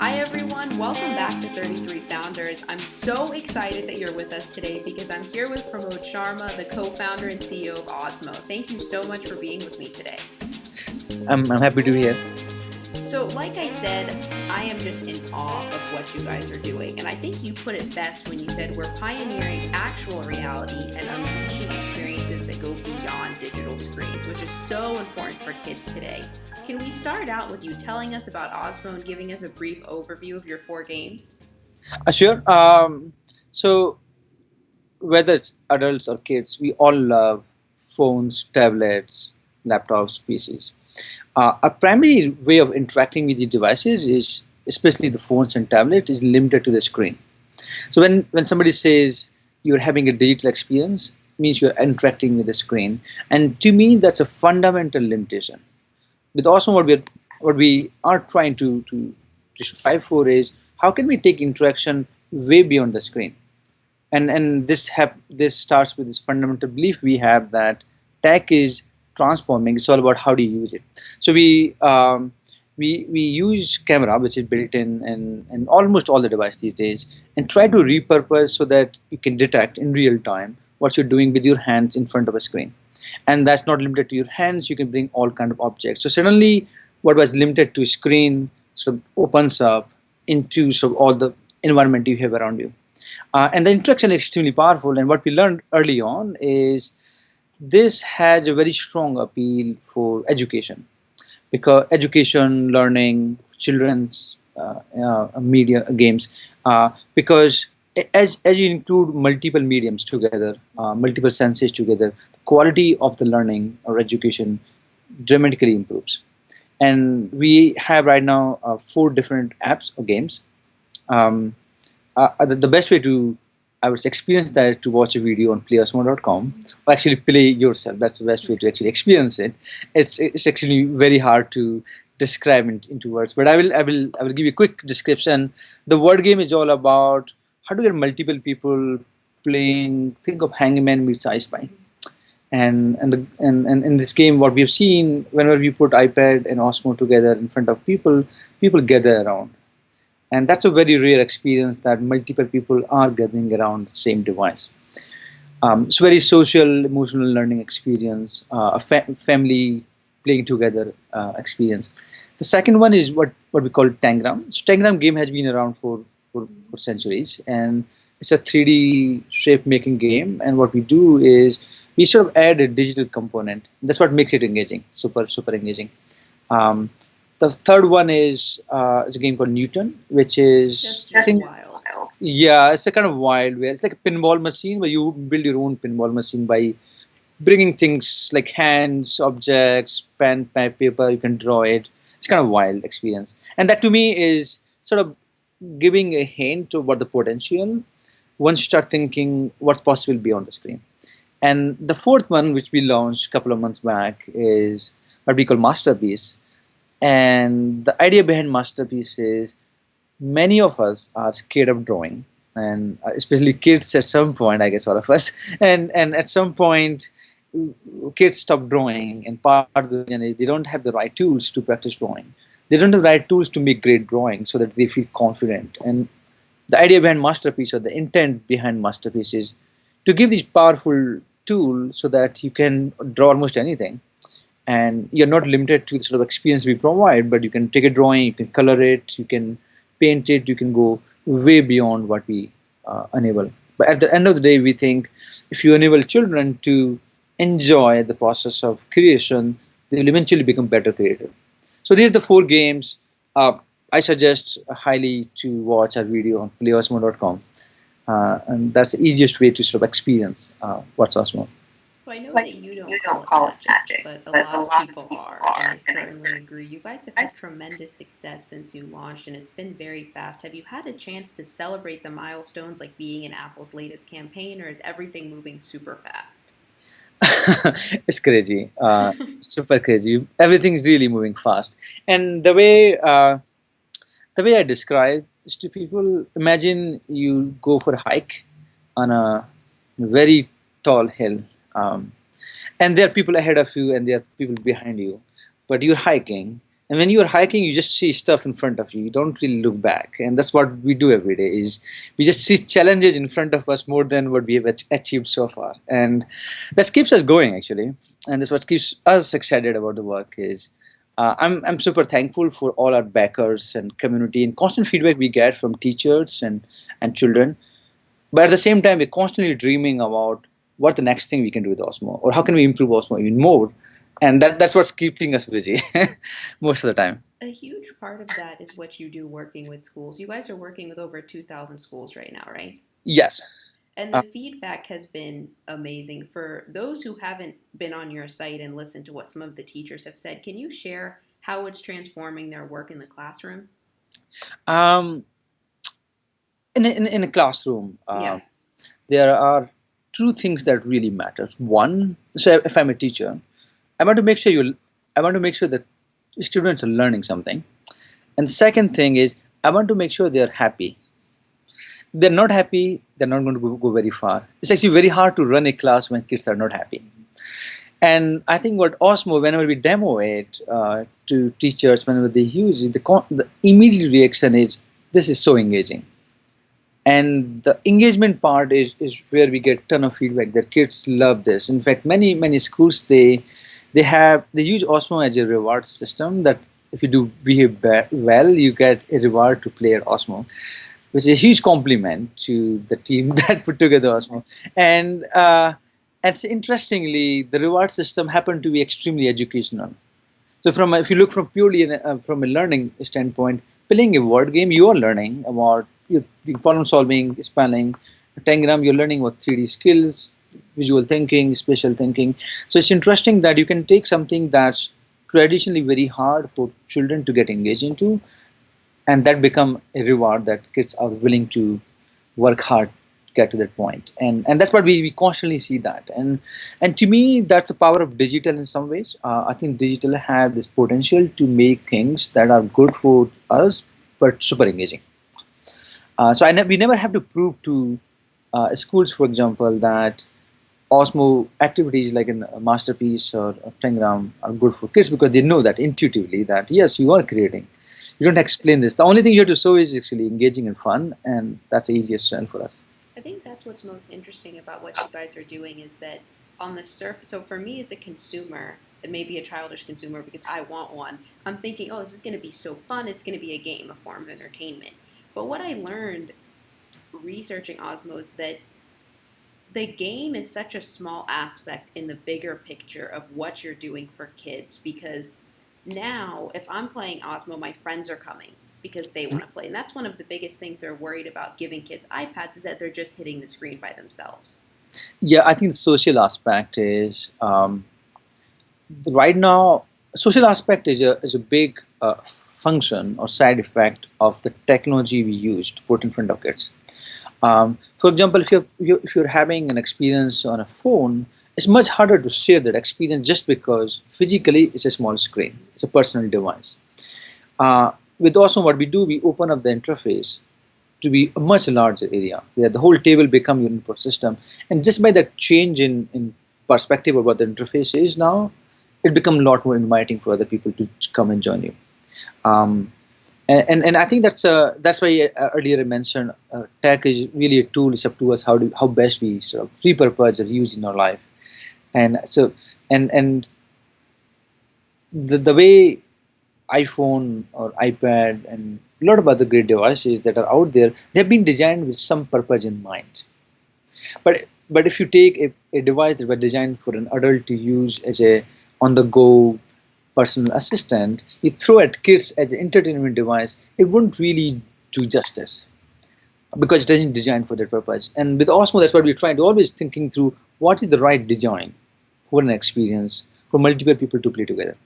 Hi everyone, welcome back to 33 Founders. I'm so excited that you're with us today because I'm here with Pramod Sharma, the co-founder and CEO of Osmo. Thank you so much for being with me today. I'm happy to be here. So, like I said, I am just in awe of what you guys are doing. And I think you put it best when you said we're pioneering actual reality and unleashing experiences that go beyond digital screens, which is so important for kids today. Can we start out with you telling us about Osmo and giving us a brief overview of your four games? Sure. So whether it's adults or kids, we all love phones, tablets, laptops, PCs. Our primary way of interacting with these devices is, especially the phones and tablet, is limited to the screen. So when somebody says you're having a digital experience, means you're interacting with the screen, and to me that's a fundamental limitation. With also what we are trying to strive for is how can we take interaction way beyond the screen, and this starts with this fundamental belief we have that tech is transforming. It's all about how do you use it. So we use camera, which is built in almost all the devices these days, and try to repurpose so that you can detect in real time what you're doing with your hands in front of a screen. And that's not limited to your hands. You can bring all kind of objects. So suddenly what was limited to screen sort of opens up into sort of all the environment you have around you. And the interaction is extremely powerful. And what we learned early on is this has a very strong appeal for education, because education, learning, children's media games, because as you include multiple mediums together, multiple senses together, the quality of the learning or education dramatically improves. And we have right now four different apps or games. Um, the best way to I would experience that to watch a video on playosmo.com, or actually play yourself. That's the best way to actually experience it. It's actually very hard to describe into words, but I will give you a quick description. The word game is all about how to get multiple people playing. Think of Hangman meets I Spy. And in this game, what we have seen, whenever we put iPad and Osmo together in front of people, people gather around, and that's a very rare experience that multiple people are gathering around the same device. It's very social, emotional learning experience, family playing together experience. The second one is what we call Tangram. So Tangram game has been around for centuries, and it's a 3D shape making game. And what we do is we sort of add a digital component. That's what makes it engaging, super engaging. Um, the third one is a game called Newton, which That's is just wild. yeah, it's a kind of wild way. It's like a pinball machine where you build your own pinball machine by bringing things like hands, objects, pen, paper. You can draw it. It's kind of wild experience, and that to me is sort of giving a hint about the potential once you start thinking what's possible beyond the screen. And the fourth one, which we launched a couple of months back, is what we call Masterpiece. And the idea behind Masterpiece is many of us are scared of drawing, and especially kids at some point, I guess all of us. And at some point, kids stop drawing, and part of the reason is they don't have the right tools to practice drawing. They don't have the right tools to make great drawing so that they feel confident. And the idea behind Masterpiece, or the intent behind Masterpiece, is to give these powerful tool so that you can draw almost anything, and you're not limited to the sort of experience we provide, but you can take a drawing, you can color it, you can paint it, you can go way beyond what we enable. But at the end of the day, we think if you enable children to enjoy the process of creation, they will eventually become better creators. So these are the four games. uh, I suggest highly to watch our video on playosmo.com, and that's the easiest way to sort of experience what's Osmo. So I know that you don't call it magic, but a lot of people are, and I certainly agree. You guys have had tremendous success since you launched, and it's been very fast. Have you had a chance to celebrate the milestones like being in Apple's latest campaign, or is everything moving super fast? It's crazy, super crazy. Everything's really moving fast, and the way I describe this to people, imagine you go for a hike on a very tall hill, and there are people ahead of you and there are people behind you, but you're hiking. And when you're hiking, you just see stuff in front of you. You don't really look back, and that's what we do every day. Is we just see challenges in front of us more than what we have achieved so far, and that keeps us going actually. And that's what keeps us excited about the work. Is I'm super thankful for all our backers and community and constant feedback we get from teachers and children. But at the same time, we're constantly dreaming about what the next thing we can do with Osmo, or how can we improve Osmo even more. And that's what's keeping us busy most of the time. A huge part of that is what you do working with schools. You guys are working with over 2,000 schools right now, right? Yes. And the Uh, feedback has been amazing. For those who haven't been on your site and listened to what some of the teachers have said, can you share how it's transforming their work in the classroom? um, in a classroom, Yeah. there are two things that really matters. One, so if I'm a teacher, I want to make sure I want to make sure that students are learning something. And the second thing is, I want to make sure they're happy. They're not happy, they're not going to go very far. It's actually very hard to run a class when kids are not happy. And I think what Osmo, whenever we demo it to teachers, whenever they use it, the immediate reaction is, this is so engaging. And the engagement part is where we get ton of feedback that kids love this. In fact, many schools, they use Osmo as a reward system, that if you do behave well, you get a reward to play at Osmo, which is a huge compliment to the team that put together Osmo. And interestingly, the reward system happened to be extremely educational. So if you look from purely from a learning standpoint, playing a word game, you are learning about problem solving, spelling. Tangram, you're learning about 3D skills, visual thinking, spatial thinking. So it's interesting that you can take something that's traditionally very hard for children to get engaged into, and that become a reward that kids are willing to work hard to get to that point. And that's what we constantly see that. And to me, that's the power of digital in some ways. I think digital have this potential to make things that are good for us but super engaging. We never have to prove to schools, for example, that Osmo activities like in a masterpiece or Tangram are good for kids, because they know that intuitively that yes, you are creating. You don't explain this. The only thing you have to show is actually engaging and fun, and that's the easiest channel for us. I think that's what's most interesting about what you guys are doing is that on the surface, so for me as a consumer, and maybe a childish consumer because I want one, I'm thinking, oh, this is going to be so fun. It's going to be a game, a form of entertainment. But what I learned researching Osmo is that the game is such a small aspect in the bigger picture of what you're doing for kids because now if I'm playing Osmo, my friends are coming because they want to play. And that's one of the biggest things they're worried about giving kids iPads is that they're just hitting the screen by themselves. Yeah, I think the social aspect is right now. Social aspect is a big function or side effect of the technology we use to put in front of kids. For example, if you're having an experience on a phone, it's much harder to share that experience just because physically it's a small screen, it's a personal device. With also what we do, we open up the interface to be a much larger area where the whole table become your input system, and just by that change in perspective of what the interface is now, it becomes a lot more inviting for other people to come and join you. Um, and I think that's why earlier I mentioned tech is really a tool. It's up to us how best we sort of repurpose or use in our life. And so and the way iPhone or iPad and a lot of other great devices that are out there, they've been designed with some purpose in mind. But if you take a device that was designed for an adult to use as a on the go personal assistant, you throw at kids as an entertainment device, it wouldn't really do justice because it isn't designed for that purpose. And with Osmo, that's what we're trying to always thinking through what is the right design for an experience for multiple people to play together.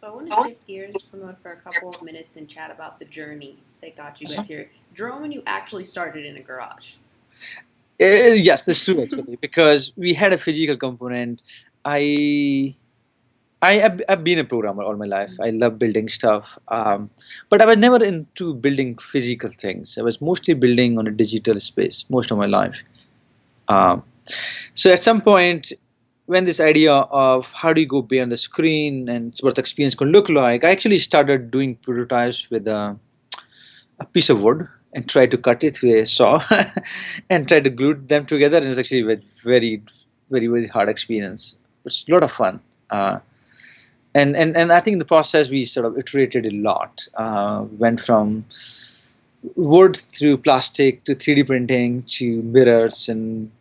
So I want to shift gears, promote for a couple of minutes and chat about the journey that got you guys here. Jerome, when you actually started in a garage. Yes, that's true actually, because we had a physical component. I I've been a programmer all my life. I love building stuff, but I was never into building physical things. I was mostly building on a digital space most of my life. Um, so at some point, when this idea of how do you go beyond the screen and what the experience could look like, I actually started doing prototypes with a piece of wood and try to cut it through a saw and try to glue them together. And it's actually a very hard experience. It's a lot of fun. And I think in the process we sort of iterated a lot. Went from wood through plastic to 3D printing to mirrors and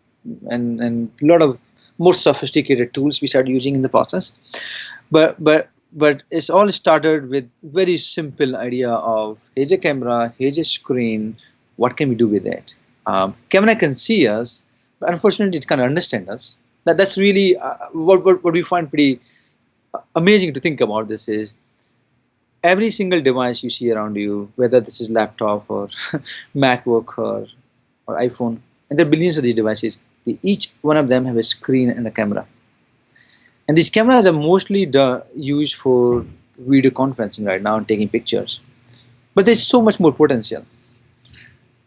a lot of more sophisticated tools we started using in the process. But it's all started with very simple idea of here's a camera, here's a screen, what can we do with it? Camera can see us, but unfortunately it can't understand us. That's really what we find pretty amazing to think about. This is every single device you see around you, whether this is laptop or MacBook or iPhone, and there are billions of these devices. Each one of them have a screen and a camera, and these cameras are mostly used for video conferencing right now and taking pictures. But there's so much more potential.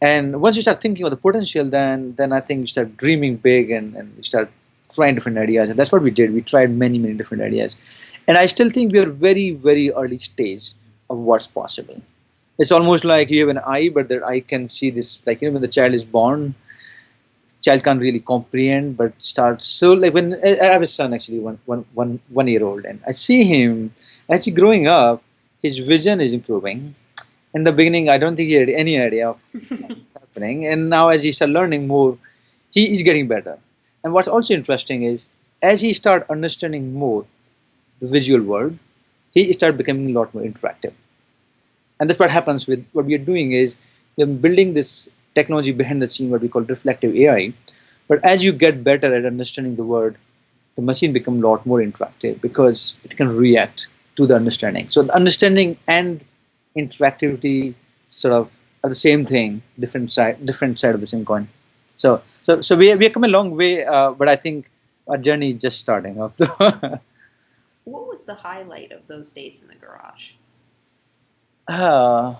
And once you start thinking of the potential, then I think you start dreaming big and you start trying different ideas. And that's what we did. We tried many different ideas. And I still think we are very early stage of what's possible. It's almost like you have an eye, but that eye can see this, like, when the child is born, child can't really comprehend, but start. So like when I have a son, actually, 1 year old, and I see him actually growing up, his vision is improving. In the beginning, I don't think he had any idea of happening, and now as he started learning more, he is getting better. And what's also interesting is as he start understanding more the visual world, he start becoming a lot more interactive. And that's what happens with what we are doing is we're building this technology behind the scene, what we call reflective AI. But as you get better at understanding the word, the machine becomes a lot more interactive because it can react to the understanding. So the understanding and interactivity sort of are the same thing, different side of the same coin. So we have come a long way, but I think our journey is just starting off. What was the highlight of those days in the garage? uh,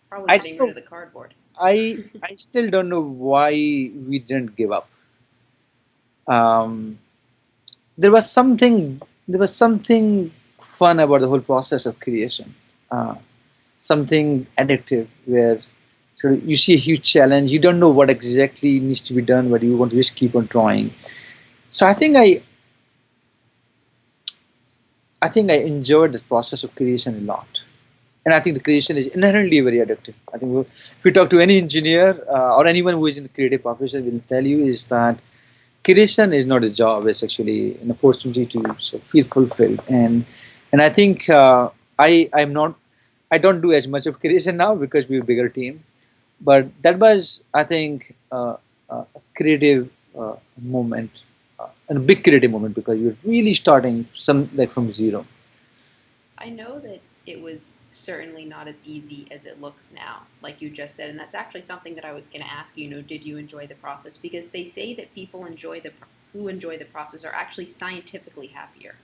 Probably I getting don't rid know. of the cardboard. I still don't know why we didn't give up. Um, there was something fun about the whole process of creation. Uh, Something addictive where you see a huge challenge, you don't know what exactly needs to be done, but you want to just keep on trying. So I think I enjoyed the process of creation a lot. And I think the creation is inherently very addictive. I think if you talk to any engineer or anyone who is in the creative profession, will tell you is that creation is not a job; it's actually an opportunity to sort of feel fulfilled. And I think I'm not. I don't do as much of creation now because we're a bigger team. But that was, I think, a creative moment, and a big creative moment because you're really starting some like from zero. I know that it was certainly not as easy as it looks now, like you just said, and that's actually something that I was going to ask you. You know, did you enjoy the process? Because they say that people who enjoy the process are actually scientifically happier.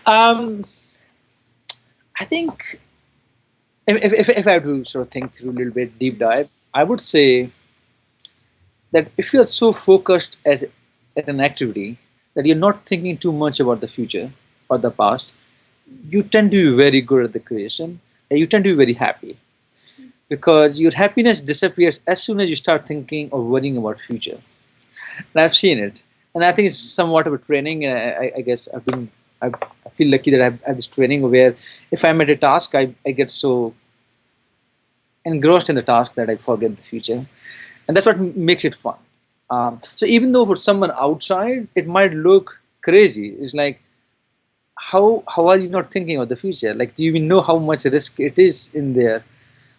Um, I think if I have to sort of think through a little bit deep dive, I would say that if you're so focused at an activity that you're not thinking too much about the future or the past, you tend to be very good at the creation and you tend to be very happy because your happiness disappears as soon as you start thinking or worrying about future. And I've seen it, and I think it's somewhat of a training. I guess I feel lucky that I've had this training where if I'm at a task, I get so engrossed in the task that I forget the future, and that's what makes it fun. So even though for someone outside it might look crazy, it's like how are you not thinking of the future? Like, do you even know how much risk it is in there?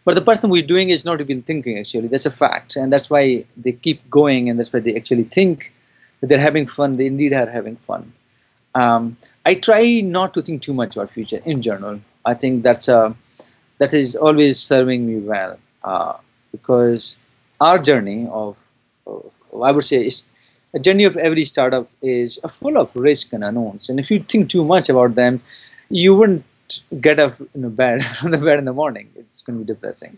But the person who is doing is not even thinking. Actually, that's a fact, and that's why they keep going, and that's why they actually think that they're having fun. They indeed are having fun. I try not to think too much about future in general. I think that is always serving me well because our journey of I would say is a journey of every startup is full of risk and unknowns. And if you think too much about them, you wouldn't get up in the bed from the bed in the morning. It's going to be depressing.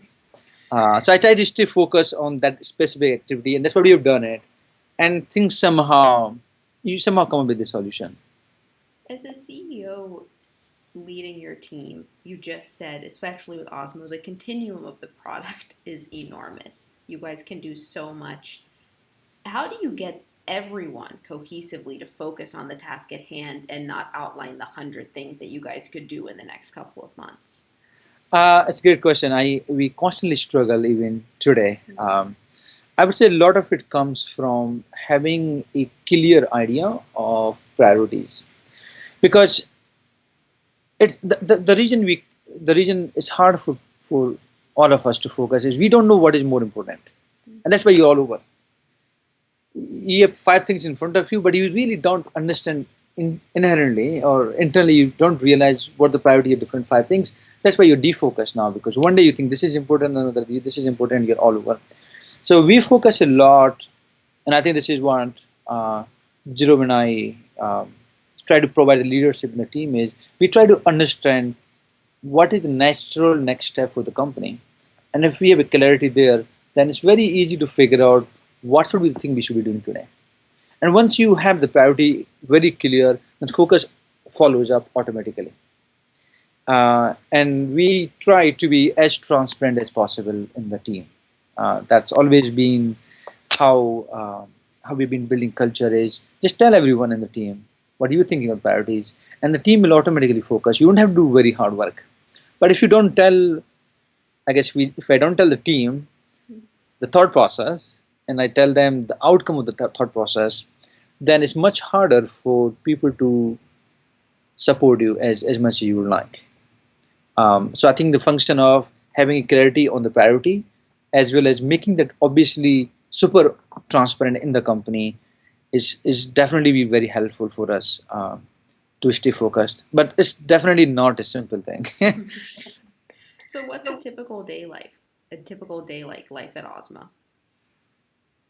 So I try to stay focused on that specific activity, and that's what we have done it. And things somehow. you somehow come up with a solution. As a CEO leading your team, you just said, especially with Osmo, the continuum of the product is enormous. You guys can do so much. How do you get everyone cohesively to focus on the task at hand and not outline the 100 things that you guys could do in the next couple of months? It's a great question. We constantly struggle even today. I would say a lot of it comes from having a clear idea of priorities, because it's the reason it's hard for all of us to focus is we don't know what is more important, and that's why you're all over. You have five things in front of you, but you really don't understand inherently or internally. You don't realize what the priority of different five things. That's why you're defocused now, because one day you think this is important, another day this is important, you're all over. So we focus a lot, and I think this is what Jerome and I try to provide the leadership in the team is we try to understand what is the natural next step for the company. And if we have a clarity there, then it's very easy to figure out what should be the thing we should be doing today. And once you have the priority very clear, then focus follows up automatically. And we try to be as transparent as possible in the team. That's always been how we've been building culture is just tell everyone in the team what you're thinking of priorities, and the team will automatically focus. You don't have to do very hard work. But if you don't tell, I guess if I don't tell the team the thought process, and I tell them the outcome of the thought process, then it's much harder for people to support you as much as you would like. So I think the function of having clarity on the priority, as well as making that obviously super transparent in the company, is definitely be very helpful for us to stay focused. But it's definitely not a simple thing. So, what's a typical day life? A typical day like life at Osmo?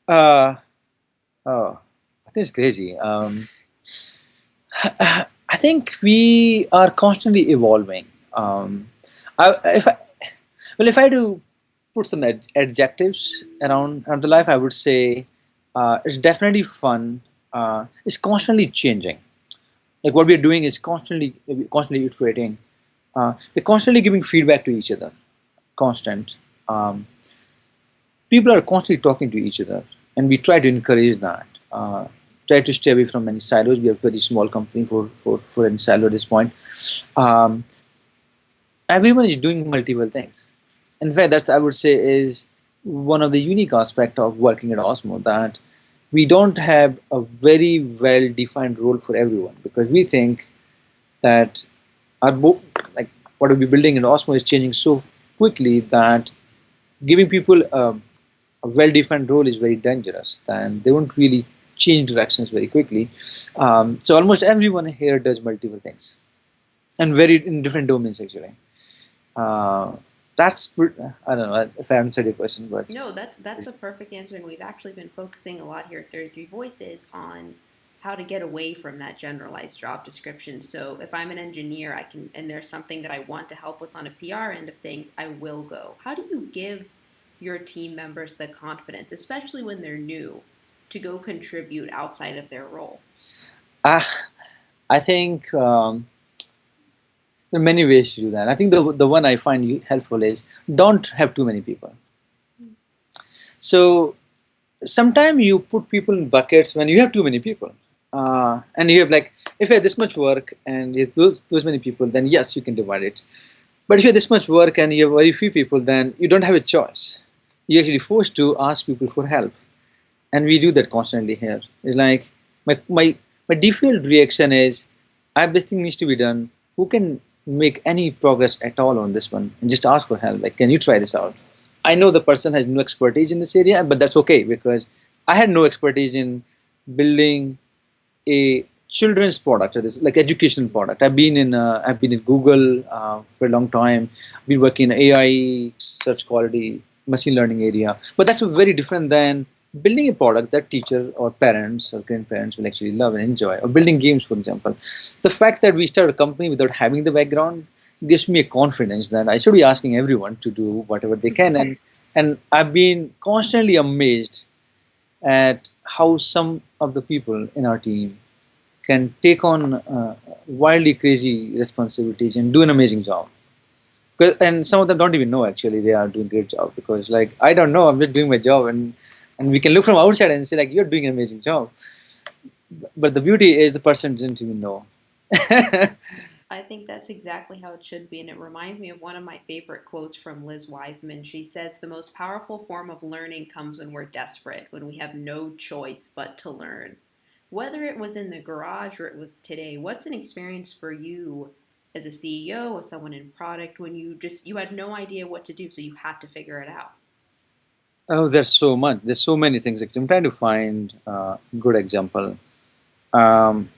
uh, oh, I think it's crazy. I think we are constantly evolving. If I, well, if I do put some adjectives around the life, I would say it's definitely fun. It's constantly changing. Like what we're doing is constantly iterating. We're constantly giving feedback to each other. Constant. Um, People are constantly talking to each other, and we try to encourage that. Try to stay away from many silos. We are a very small company for any silo at this point. Um, Everyone is doing multiple things. In fact, that's I would say is one of the unique aspect of working at Osmo, that we don't have a very well defined role for everyone, because we think that our like what we're building in Osmo is changing so quickly that giving people a well defined role is very dangerous, and they won't really change directions very quickly. So almost everyone here does multiple things, and very in different domains actually. Uh, I don't know if I answered your question, but No, that's a perfect answer, and we've actually been focusing a lot here at 33 Voices on how to get away from that generalized job description. So if I'm an engineer, I can, and there's something that I want to help with on a PR end of things, I will go. How do you give your team members the confidence, especially when they're new, to go contribute outside of their role? uh, I think there are many ways to do that. I think the one I find helpful is don't have too many people. So sometimes you put people in buckets when you have too many people, and you have like if you have this much work and it's those many people, then yes, you can divide it. But if you have this much work and you have very few people, then you don't have a choice. You're actually forced to ask people for help, and we do that constantly here. It's like my default reaction is, I have this thing needs to be done. Who can make any progress at all on this one? And just ask for help. Like, can you try this out? I know the person has no expertise in this area, but that's okay because I had no expertise in building a children's product, or this like educational product. I've been in Google for a long time. I've been working in AI, search quality, machine learning area. But that's very different than building a product that teacher or parents or grandparents will actually love and enjoy. Or building games, for example. The fact that we started a company without having the background gives me a confidence that I should be asking everyone to do whatever they can. And I've been constantly amazed at how some of the people in our team can take on wildly crazy responsibilities and do an amazing job. And some of them don't even know actually they are doing a great job, because like I don't know, I'm just doing my job, and we can look from outside and say like you're doing an amazing job, but the beauty is the person didn't even know. I think that's exactly how it should be. And it reminds me of one of my favorite quotes from Liz Wiseman. She says, "The most powerful form of learning comes when we're desperate, when we have no choice but to learn." Whether it was in the garage or it was today, what's an experience for you as a CEO, as someone in product, when you had no idea what to do, so you had to figure it out? Oh, there's so much. There's so many things. Like, I'm trying to find a good example. Um,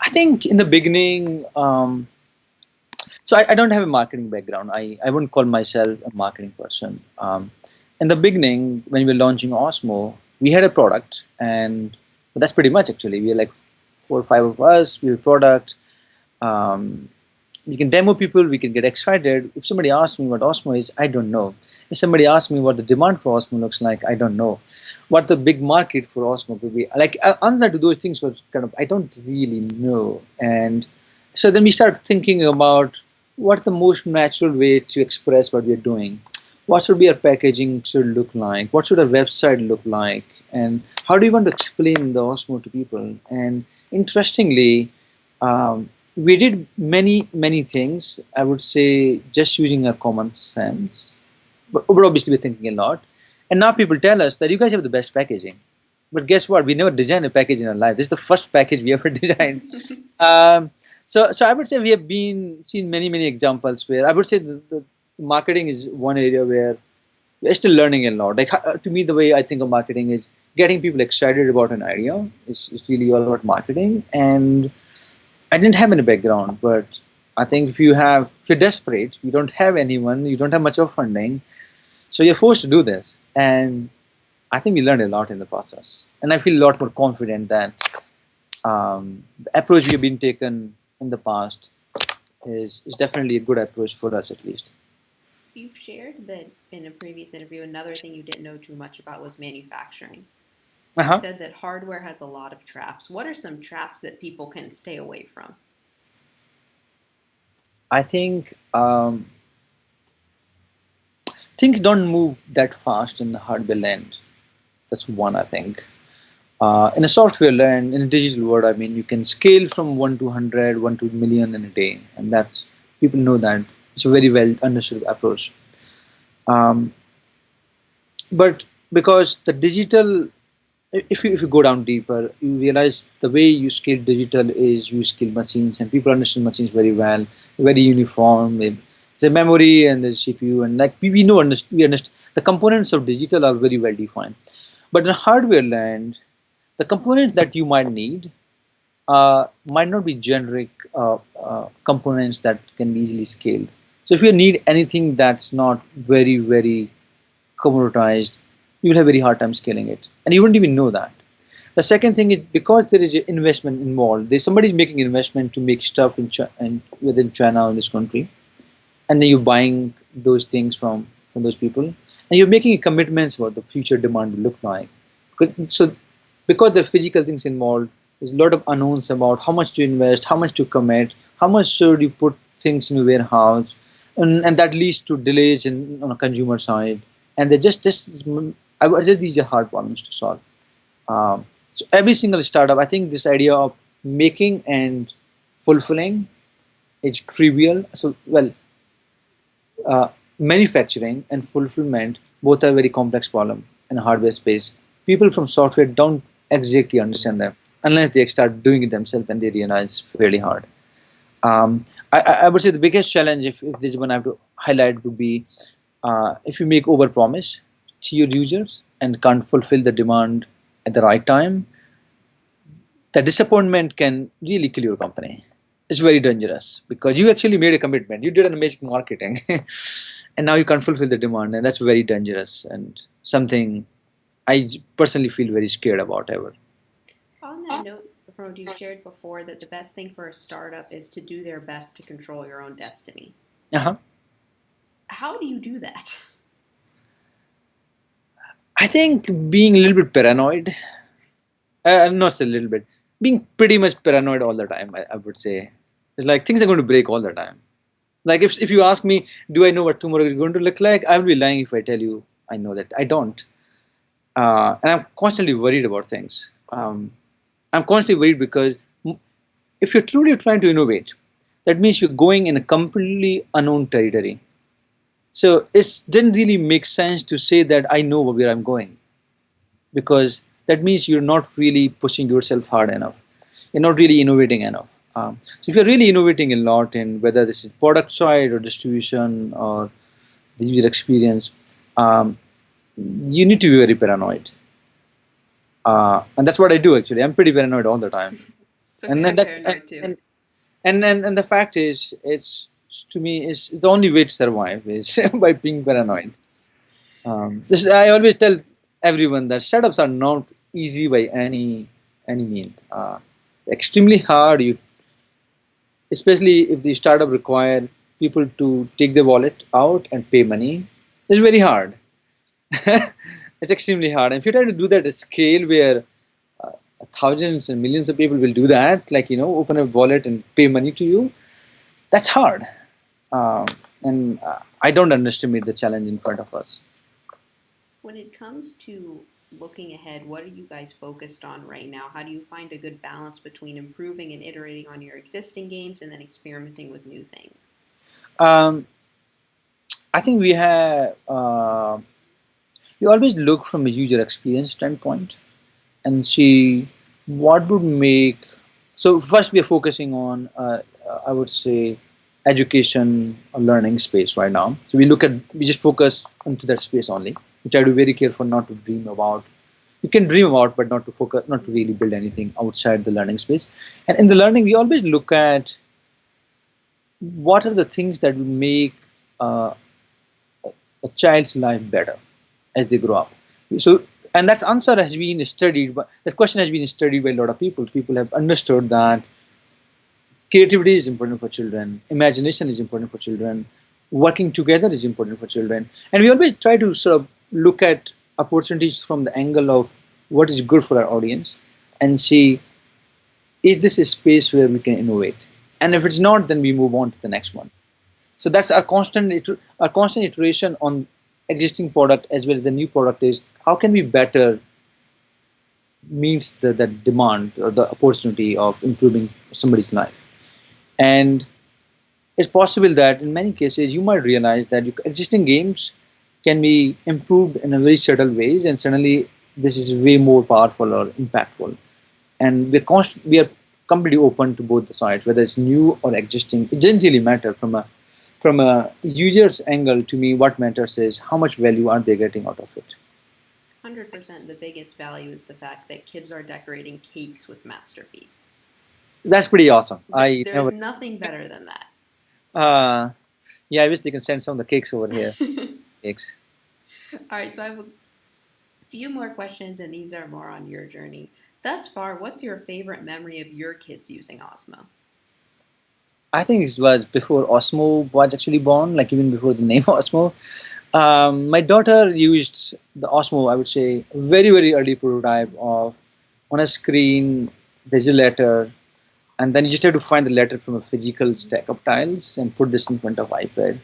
I think in the beginning, so I don't have a marketing background. I wouldn't call myself a marketing person. In the beginning, when we were launching Osmo, we had a product, and but that's pretty much actually. We were like four or five of us. We have a product. Um, we can demo people, we can get excited. If somebody asks me what Osmo is, I don't know. If somebody asks me what the demand for Osmo looks like, I don't know. What the big market for Osmo could be. Like, answer to those things was kind of, I don't really know. And so then we start thinking about what's the most natural way to express what we're doing. What should be our packaging should look like? What should our website look like? And how do you want to explain the Osmo to people? And interestingly, we did many things. I would say just using our common sense, but obviously we're thinking a lot. And now people tell us that you guys have the best packaging. But guess what? We never designed a package in our life. This is the first package we ever designed. Um, so I would say we have been seen many examples where I would say the marketing is one area where we're still learning a lot. Like, to me, the way I think of marketing is getting people excited about an idea. It's really all about marketing. And I didn't have any background, but I think if you're desperate, you don't have anyone, you don't have much of funding, so you're forced to do this. And I think we learned a lot in the process. And I feel a lot more confident that the approach we have been taken in the past is definitely a good approach for us at least. You've shared that in a previous interview, another thing you didn't know too much about was manufacturing. You Uh-huh. said that hardware has a lot of traps. What are some traps that people can stay away from? I think things don't move that fast in the hardware land. That's one, I think. In a software land, in a digital world, I mean, you can scale from 1 to 100, 1 to million in a day. And that's, people know that. It's a very well understood approach. Um, but because the digital, if you go down deeper, you realize the way you scale digital is you scale machines, and people understand machines very well, very uniform. It's a memory and there's CPU, and like we know, we understand the components of digital are very well defined. But in hardware land, the components that you might need might not be generic components that can be easily scaled. So if you need anything that's not very commoditized, you will have a very hard time scaling it, and you wouldn't even know that. The second thing is because there is an investment involved. There's somebody's making investment to make stuff and within China or this country, and then you're buying those things from those people, and you're making commitments what the future demand will look like. Because the physical things involved, there's a lot of unknowns about how much to invest, how much to commit, how much should you put things in a warehouse, and that leads to delays on a consumer side. And they just I would say these are hard problems to solve. So every single startup, I think this idea of making and fulfilling is trivial. So well, manufacturing and fulfillment both are very complex problem in hardware space. People from software don't exactly understand them unless they start doing it themselves, and they realize fairly hard. I would say the biggest challenge, if this one I have to highlight, would be if you make over promise to your users and can't fulfill the demand at the right time, the disappointment can really kill your company. It's very dangerous because you actually made a commitment. You did an amazing marketing, and now you can't fulfill the demand, and that's very dangerous and something I personally feel very scared about ever. On that note, Pramod, you've shared before that the best thing for a startup is to do their best to control your own destiny. Uh-huh. How do you do that? I think being a little bit paranoid, not a little bit, being pretty much paranoid all the time, I would say. It's like things are going to break all the time. Like if you ask me, do I know what tomorrow is going to look like? I will be lying if I tell you I know that. I don't. And I'm constantly worried about things. I'm constantly worried because if you're truly trying to innovate, that means you're going in a completely unknown territory. So it didn't really make sense to say that I know where I'm going, because that means you're not really pushing yourself hard enough. You're not really innovating enough. So if you're really innovating a lot in whether this is product side or distribution or the user experience, um, you need to be very paranoid. And that's what I do actually. I'm pretty paranoid all the time. It's okay, And then I'm that's paranoid too. and the fact is, it's to me is the only way to survive is by being paranoid. I always tell everyone that startups are not easy by any mean. Extremely hard. You, especially if the startup require people to take the wallet out and pay money, it's very hard. It's extremely hard. And if you try to do that at scale where thousands and millions of people will do that, like open a wallet and pay money to you, that's hard. And I don't underestimate the challenge in front of us. When it comes to looking ahead, what are you guys focused on right now? How do you find a good balance between improving and iterating on your existing games and then experimenting with new things? Um, I think we always look from a user experience standpoint and see what would make. So first, we are focusing on, I would say, education or learning space right now. So we just focus into that space only. We try to be very careful not to dream about. You can dream about, but not to focus, not to really build anything outside the learning space. And in the learning, we always look at what are the things that will make uh, a child's life better as they grow up. So, and that answer has been studied, but that question has been studied by a lot of people. People have understood that creativity is important for children, imagination is important for children, working together is important for children. And we always try to sort of look at opportunities from the angle of what is good for our audience and see, is this a space where we can innovate? And if it's not, then we move on to the next one. So that's our constant iteration on existing product as well as the new product is how can we better meets the demand or the opportunity of improving somebody's life. And it's possible that in many cases you might realize that your existing games can be improved in a very subtle ways, and suddenly this is way more powerful or impactful. And we are completely open to both the sides, whether it's new or existing. It doesn't really matter from a user's angle. To me, what matters is how much value are they getting out of it. 100% the biggest value is the fact that kids are decorating cakes with Masterpiece. That's pretty awesome. I There's never. nothing better than that. Uh, yeah, I wish they can send some of the cakes over here. Cakes. All right, so I have a few more questions, and these are more on your journey. Thus far, what's your favorite memory of your kids using Osmo? I think it was before Osmo was actually born, like even before the name Osmo. My daughter used the Osmo, I would say, very, very early prototype of on a screen, there's a letter, and then you just have to find the letter from a physical stack of tiles and put this in front of iPad.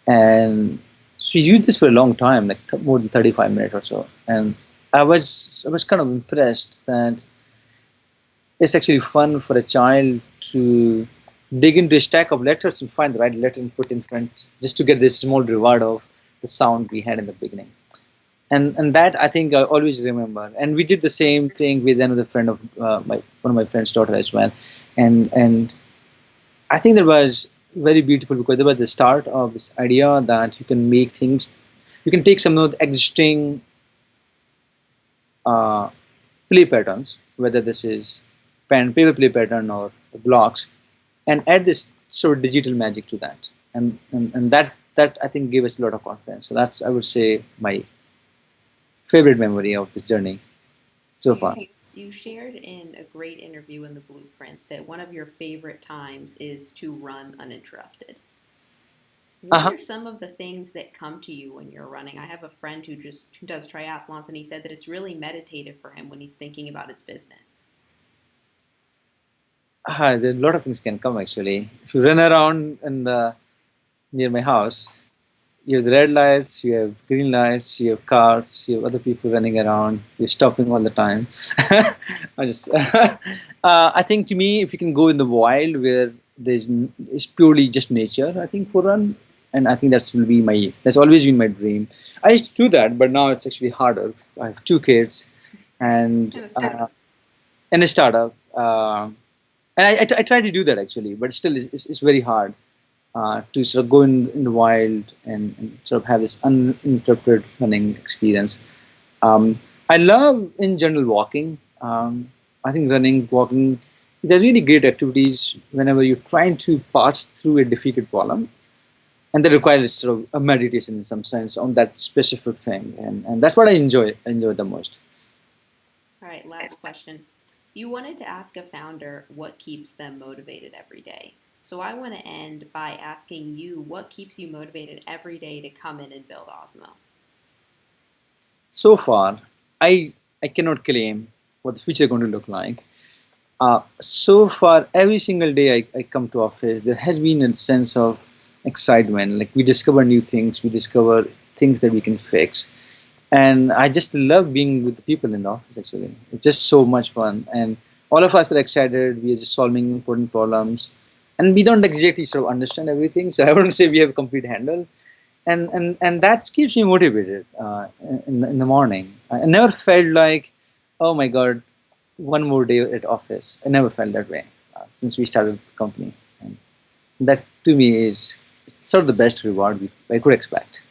And she used this for a long time, like more than 35 minutes or so. And I was kind of impressed that it's actually fun for a child to dig into a stack of letters and find the right letter and put in front just to get this small reward of the sound we had in the beginning. And that I think I always remember. And we did the same thing with another friend of my one of my friend's daughter as well. And I think that was very beautiful because that was the start of this idea that you can make things, you can take some of the existing uh, play patterns, whether this is pen paper play pattern or blocks, and add this sort of digital magic to that. And that I think gave us a lot of confidence. So that's, I would say, my favorite memory of this journey so You far. you shared in a great interview in the Blueprint that one of your favorite times is to run uninterrupted. What are some of the things that come to you when you're running? I have a friend who does triathlons, and he said that it's really meditative for him when he's thinking about his business. There a lot of things can come actually. If you run around in the near my house, you have the red lights, you have green lights, you have cars, you have other people running around, you're stopping all the time. I just, I think to me, if you can go in the wild where it's purely just nature, I think for run, and I think that's always been my dream. I used to do that, but now it's actually harder. I have two kids, and And a startup. and a startup, and I try to do that actually, but still, it's very hard to sort of go in the wild and sort of have this uninterrupted running experience. I love in general walking. I think running, walking, they're really great activities whenever you're trying to pass through a difficult problem, and they require sort of a meditation in some sense on that specific thing, and that's what I enjoy the most. All right, last question. You wanted to ask a founder what keeps them motivated every day. So I want to end by asking you what keeps you motivated every day to come in and build Osmo. So far, I cannot claim what the future is going to look like. So far, every single day I come to office, there has been a sense of excitement. Like we discover new things, we discover things that we can fix, and I just love being with the people in the office. Actually, it's just so much fun, and all of us are excited. We are just solving important problems, and we don't exactly sort of understand everything. So I wouldn't say we have a complete handle, and that keeps me motivated in the morning. I never felt like, oh my god, one more day at office. I never felt that way since we started the company, and that to me is sort of the best reward I could expect.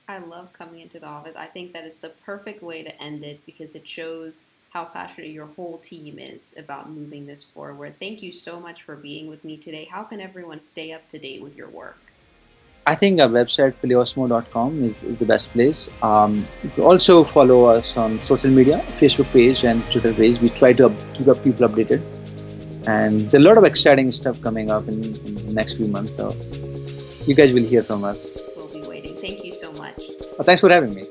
I love coming into the office. I think that is the perfect way to end it because it shows how passionate your whole team is about moving this forward. Thank you so much for being with me today. How can everyone stay up to date with your work? I think our website, osmo.com, is the best place. You can also follow us on social media, Facebook page and Twitter page. We try to keep up people updated. And there are a lot of exciting stuff coming up in the next few months. So you guys will hear from us. We'll be waiting. Thank you so much. Thanks for having me.